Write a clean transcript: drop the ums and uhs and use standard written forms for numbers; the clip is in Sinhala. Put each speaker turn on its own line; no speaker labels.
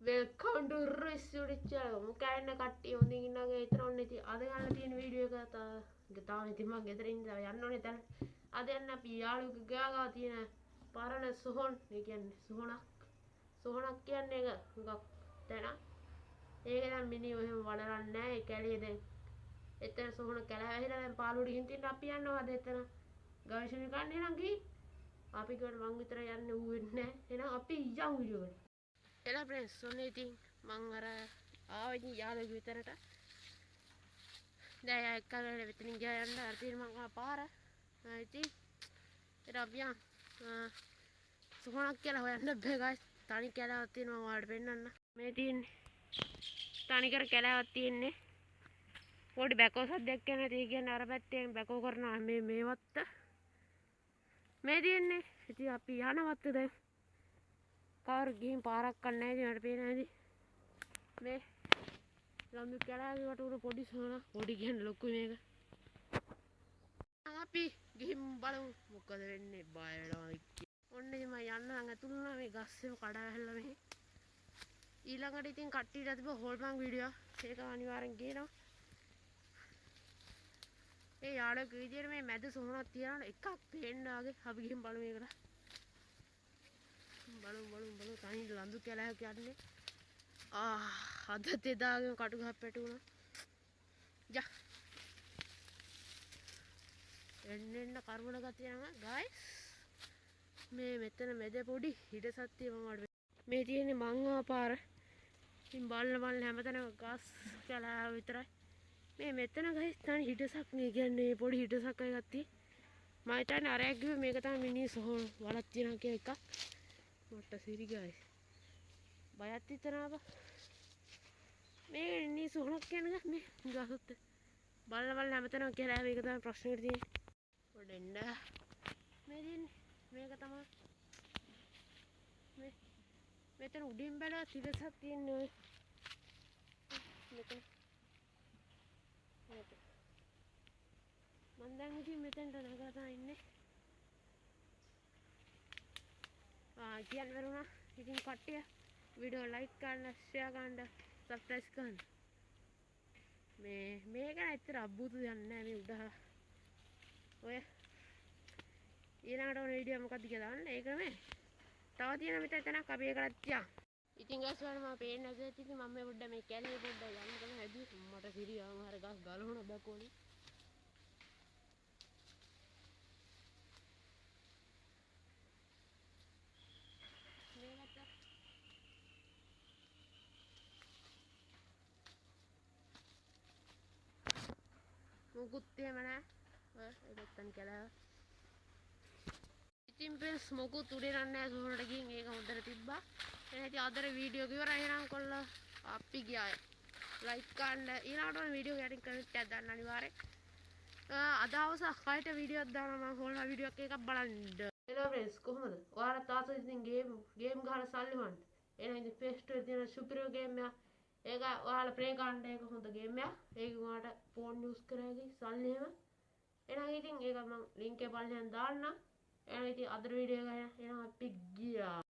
Welcome to Rissuudi channel. Mun käyn kattiin on niin nage tronniti adeanna tien video kata taa ni timma gederin ja yannoni tän adeanna pialu gaga tien parane sohon niken sohonak කියන්නේ ගක් තැන ඒක දැන් මිනි ඔහෙම වඩරන්නේ නැහැ ඒ කැලිය දැන් එතන සොහොන කැල වැහිලා දැන් පාළුවට ගිහින් තින්න අපි යනවා අද එතන ගවේෂණය කරන්න එහෙනම් ගිහින් අපි කිව්වට මං විතර යන්නේ ඌ වෙන්නේ නැහැ එහෙනම් අපි යමු වීඩියෝ එකට එලා फ्रेंड्स ඔන්න ඉතින් මං අර ආවෙ යාළුවෙක් විතරට දැන් යා එක්කගෙන මෙතනින් ගියා යන්න අර තියෙන මං පාර ඉතින් ඒක අපි යන් සොහොනක් කියලා හොයන්න බෑ ගයිස් තනි කැලෑවක් තියෙනවා මම ඔයාලට පෙන්නන්න මේ තියෙන්නේ තනිකර කැලෑවක් තියෙන්නේ පොඩි බැකෝ සද්දයක් එන ඒ කියන්නේ අර පැත්තෙන් බැකෝ කරනවා මේ වත්ත මේ තියෙන්නේ ඉතින් අපි යන වත්ත දැන් කවුරු ගිහින් පාරක් කන්නේ නැහැ මට පේනවා ඉතින් මේ ලම්බි කැලෑවේ වටුර පොඩි සෝනා පොඩි කියන්නේ ලොකුයි මේක අපි ගිහින් බලමු මොකද වෙන්නේ බය වෙනවා ඔන්න ඉතින් මම යන්න නම් ඇතුළු වුණා මේ ගස්සේම කඩා වැහැල්ලා මෙහි ඊළඟට ඉතින් කට්ටියට තිබ්බ හොල්මන් වීඩියෝ ඒක අනිවාර්යෙන් ගේනවා ඒ යාළුවෙක් විදියට මේ මැද සොහනක් තියනවා එකක් පේන්න ආගේ අපි ගිහින් බලමු ඒකට බලමු තනි ලඳු කැලෑවක් යන්නේ අද තෙදාගෙන කටු ගහ පැටුණා යා එන්න කර්මල ගතිය යනවා ගයිස් මේ මෙතන මැද පොඩි හිඩසක් තියෙනවා මට මේ තියෙන්නේ මංගා පාර ඉතින් බලන්න හැමතැනම ගස් කැලෑ විතරයි මේ මෙතන ගයිස් තනි හිඩසක් නේ කියන්නේ පොඩි හිඩසක් එකක් තියෙන්නේ මම හිතන්නේ අරයක් ගිහුවේ මේක තමයි මිනි සොහොන වලක් තියෙනවා කියලා එකක් මට සිරි ගයිස් බයත් හිතනවා මේ මිනි සොහොනක් කියන්නේ මේ ගහුත් බලන්න හැමතැනම කැලෑ මේක තමයි ප්‍රශ්නෙට තියෙන්නේ පොඩෙන්න මේ තියෙන්නේ මේක තමයි මෙතන උඩින් බැලුවා තිරසක් තියෙන්නේ ඔය මෙතන මම දැන් ඉතින් මෙතනට නැගලා තමයි ඉන්නේ කියන්න බැරුණා ඉතින් කට්ටිය වීඩියෝ ලයික් කරන්න ෂෙයා කරන්න සබ්ස්ක්‍රයිබ් කරන්න මේක ඇත්තට අබ්බුතු දෙයක් නෑ මේ උඩ ඔය ඊළඟට ඔන වීඩියෝ මොකක්ද කියලා දාන්න ඒක මේ තව තියෙන මෙතන තැනක් අපි ඒකටත් යන් ඉතින් ගස් වල මම පේන්නේ නැද්ද ඉතින් මම මේ පොඩ්ඩ මේ කැලේ පොඩ්ඩ යන්න තමයි හැදුවේ මට සිරියාම හර ගස් ගලවන බැකෝනේ මොකුත් එහෙම නෑ ඔය ඒකෙන් කැලෑව ඉතින් ප්‍රෙන්ඩ්ස් මොකුත් උඩේ නෑ සෝනට ගිහින් ඒක හොඳට තිබ්බා එහෙනම් ඉතින් අදට වීඩියෝ එක ඉවරයි එහෙනම් කොල්ලා අපි ගියා ලයික් කරන්න ඊළඟට ඔය වීඩියෝ එක යටින් කමෙන්ට් එකක් දාන්න අනිවාර්යෙන් අද හවස 6ට වීඩියෝ එකක් දානවා මම හොල්නා වීඩියෝ එකක් බලන්න එනවා ප්‍රෙන්ඩ්ස් කොහොමද ඔයාලා තාත්තා ඉතින් ගේම් ගහලා සල්ලි හොයන්න එහෙනම් ඉතින් ෆේස් ටු තියෙන සුපිරියෝ ගේම් එකක් ඒක ඔයාලා ප්ලේ කරන්න ඒක හොඳ ගේම් එකක් ඒක ඔයාලට ෆෝන් යූස් කරාගේ සල්ලි එහෙම එහෙනම් ඉතින් ඒක මම ලින්ක් එක පල්ලෙහාන් දාන්නම් එහෙනම් ඉතින් අද වීඩියෝ එක එහෙනම් අපි ගියා